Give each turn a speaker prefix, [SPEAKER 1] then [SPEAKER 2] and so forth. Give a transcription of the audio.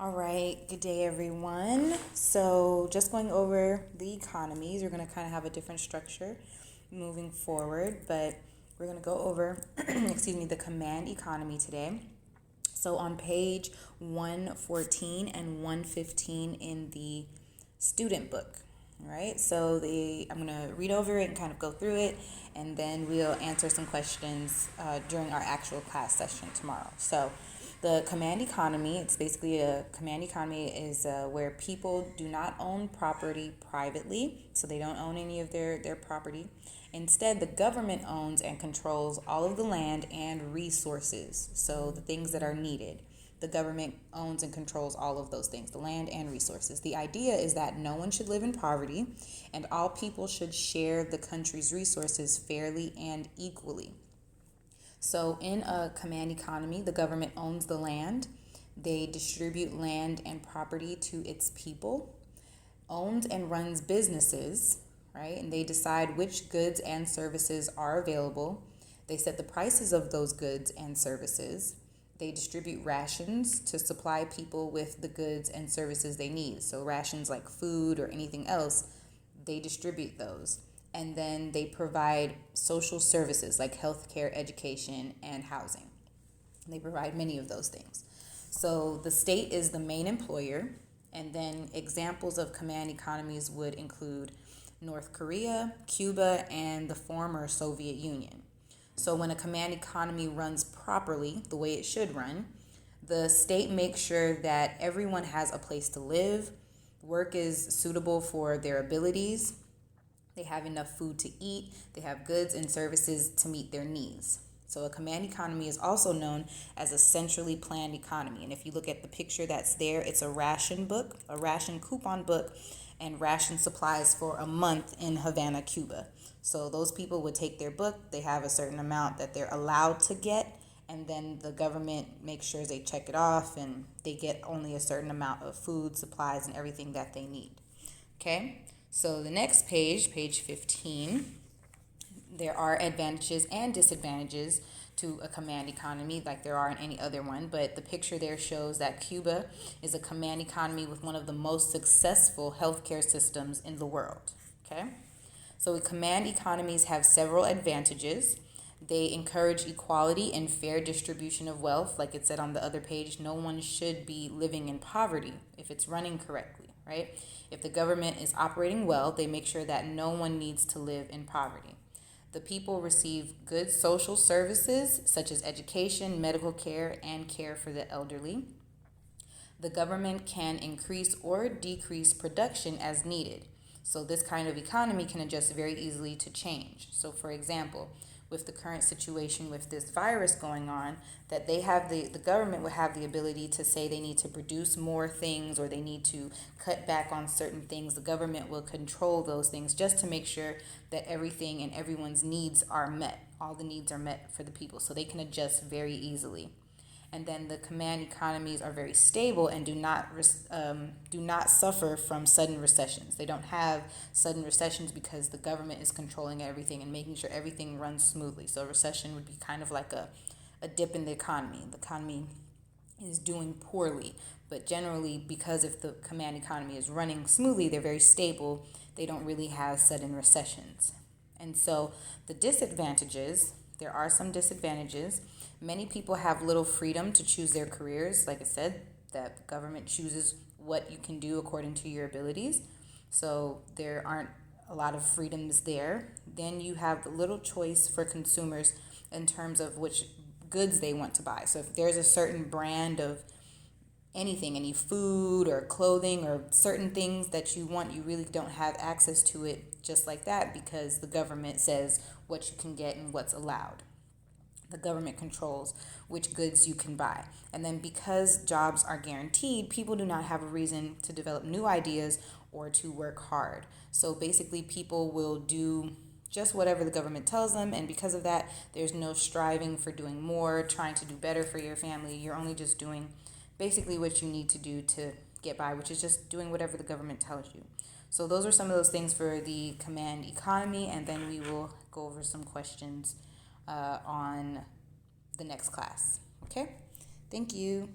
[SPEAKER 1] All right, good day, everyone. So, just going over the economies, we're going to kind of have a different structure moving forward, but we're going to go over, the command economy today. So, on page 114 and 115 in the student book, all right? So, I'm going to read over it and kind of go through it, and then we'll answer some questions during our actual class session tomorrow. So, the command economy, it's basically a command economy is where people do not own property privately, so they don't own any of their property. Instead, the government owns and controls all of the land and resources, so the things that are needed. The government owns and controls all of those things, the land and resources. The idea is that no one should live in poverty, and all people should share the country's resources fairly and equally. So, in a command economy, the government owns the land. They distribute land and property to its people, owns and runs businesses, right? And they decide which goods and services are available. They set the prices of those goods and services. They distribute rations to supply people with the goods and services they need. So, rations like food or anything else, they distribute those. And then they provide social services like healthcare, education, and housing. They provide many of those things. So the state is the main employer, and then examples of command economies would include North Korea, Cuba, and the former Soviet Union. So when a command economy runs properly, the way it should run, the state makes sure that everyone has a place to live, work is suitable for their abilities, they have enough food to eat, they have goods and services to meet their needs. So a command economy is also known as a centrally planned economy. And if you look at the picture that's there, it's a ration book, a ration coupon book, and ration supplies for a month in Havana, Cuba. So those people would take their book, they have a certain amount that they're allowed to get, and then the government makes sure they check it off and they get only a certain amount of food, supplies, and everything that they need. Okay? So the next page, page 15, there are advantages and disadvantages to a command economy like there are in any other one, but the picture there shows that Cuba is a command economy with one of the most successful healthcare systems in the world. Okay? So command economies have several advantages. They encourage equality and fair distribution of wealth. Like it said on the other page, no one should be living in poverty if it's running correctly, right? If the government is operating well, they make sure that no one needs to live in poverty. The people receive good social services such as education, medical care, and care for the elderly. The government can increase or decrease production as needed. So this kind of economy can adjust very easily to change. So for example, with the current situation with this virus going on, that the government would have the ability to say they need to produce more things or they need to cut back on certain things. The government will control those things just to make sure that everything and everyone's needs are met. All the needs are met for the people, so they can adjust very easily. And then the command economies are very stable and do not suffer from sudden recessions. They don't have sudden recessions because the government is controlling everything and making sure everything runs smoothly. So a recession would be kind of like a dip in the economy. The economy is doing poorly, but generally because if the command economy is running smoothly, they're very stable. They don't really have sudden recessions. And so the disadvantages, there are some disadvantages. Many people have little freedom to choose their careers. Like I said, that the government chooses what you can do according to your abilities. So there aren't a lot of freedoms there. Then you have little choice for consumers in terms of which goods they want to buy. So if there's a certain brand of anything, any food or clothing or certain things that you want, you really don't have access to it just like that because the government says what you can get and what's allowed. The government controls which goods you can buy. And then because jobs are guaranteed, people do not have a reason to develop new ideas or to work hard. So basically, people will do just whatever the government tells them. And because of that, there's no striving for doing more, trying to do better for your family. You're only just doing basically what you need to do to get by, which is just doing whatever the government tells you. So those are some of those things for the command economy, and then we will go over some questions on the next class. Okay? Thank you.